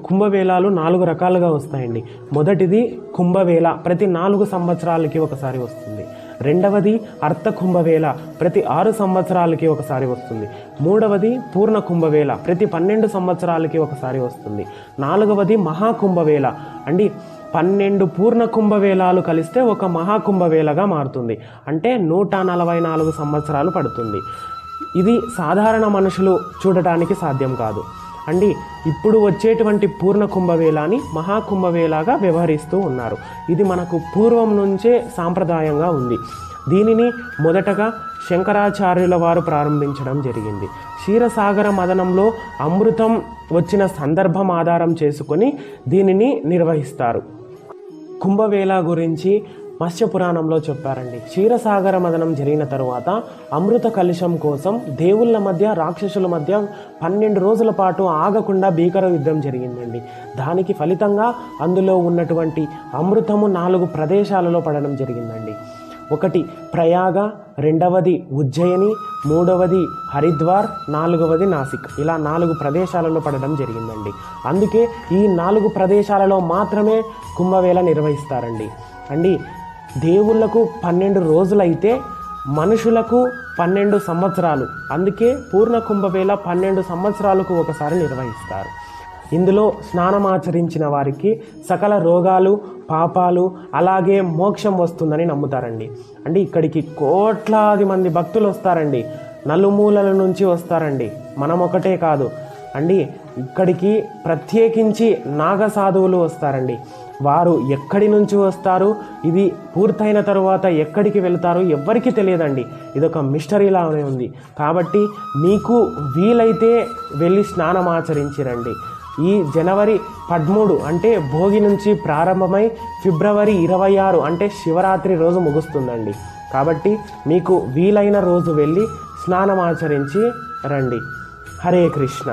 కుంభవేళాలు 4 రకాలుగా వస్తాయండి. మొదటిది కుంభవేళ, ప్రతి 4 సంవత్సరాలకి ఒకసారి వస్తుంది. రెండవది అర్ధ కుంభవేళ, ప్రతి 6 సంవత్సరాలకి ఒకసారి వస్తుంది. మూడవది పూర్ణ కుంభవేళ, ప్రతి 12 సంవత్సరాలకి ఒకసారి వస్తుంది. నాలుగవది మహాకుంభవేళ అండి, 12 పూర్ణ కుంభవేళాలు కలిస్తే ఒక మహాకుంభవేళగా మారుతుంది. అంటే 144 సంవత్సరాలు పడుతుంది. ఇది సాధారణ మనుషులు చూడటానికి సాధ్యం కాదు అండి. ఇప్పుడు వచ్చేటువంటి పూర్ణ కుంభవేళని మహాకుంభవేళగా వ్యవహరిస్తూ ఉన్నారు. ఇది మనకు పూర్వం నుంచే సాంప్రదాయంగా ఉంది. దీనిని మొదటగా శంకరాచార్యుల వారు ప్రారంభించడం జరిగింది. క్షీరసాగర మదనంలో అమృతం వచ్చిన సందర్భం ఆధారం చేసుకొని దీనిని నిర్వహిస్తారు. కుంభవేళ గురించి మత్స్యపురాణంలో చెప్పారండి. క్షీరసాగర మదనం జరిగిన తరువాత అమృత కలుషం కోసం దేవుళ్ళ మధ్య రాక్షసుల మధ్య 12 రోజుల పాటు ఆగకుండా భీకర యుద్ధం జరిగిందండి. దానికి ఫలితంగా అందులో ఉన్నటువంటి అమృతము 4 ప్రదేశాలలో పడడం జరిగిందండి. ఒకటి ప్రయాగ, రెండవది ఉజ్జయిని, మూడవది హరిద్వార్, నాలుగవది నాసిక్. ఇలా 4 ప్రదేశాలలో పడడం జరిగిందండి. అందుకే ఈ 4 ప్రదేశాలలో మాత్రమే కుంభవేళ నిర్వహిస్తారండి అండి. దేవుళ్లకు 12 రోజులైతే మనుషులకు 12 సంవత్సరాలు. అందుకే పూర్ణ కుంభవేళ 12 సంవత్సరాలకు ఒకసారి నిర్వహిస్తారు. ఇందులో స్నానమాచరించిన వారికి సకల రోగాలు, పాపాలు, అలాగే మోక్షం వస్తుందని నమ్ముతారండి. అంటే ఇక్కడికి కోట్లాది మంది భక్తులు వస్తారండి, నలుమూలల నుంచి వస్తారండి. మనం ఒకటే కాదు అండి, ఇక్కడికి ప్రత్యేకించి నాగసాధువులు వస్తారండి. వారు ఎక్కడి నుంచి వస్తారు, ఇది పూర్తయిన తరువాత ఎక్కడికి వెళ్తారు ఎవ్వరికీ తెలియదండి. ఇదొక మిస్టరీలానే ఉంది. కాబట్టి మీకు వీలైతే వెళ్ళి స్నానమాచరించిరండి. ఈ జనవరి 13 అంటే భోగి నుంచి ప్రారంభమై ఫిబ్రవరి 26 అంటే శివరాత్రి రోజు ముగుస్తుందండి. కాబట్టి మీకు వీలైన రోజు వెళ్ళి స్నానమాచరించి రండి. హరే కృష్ణ.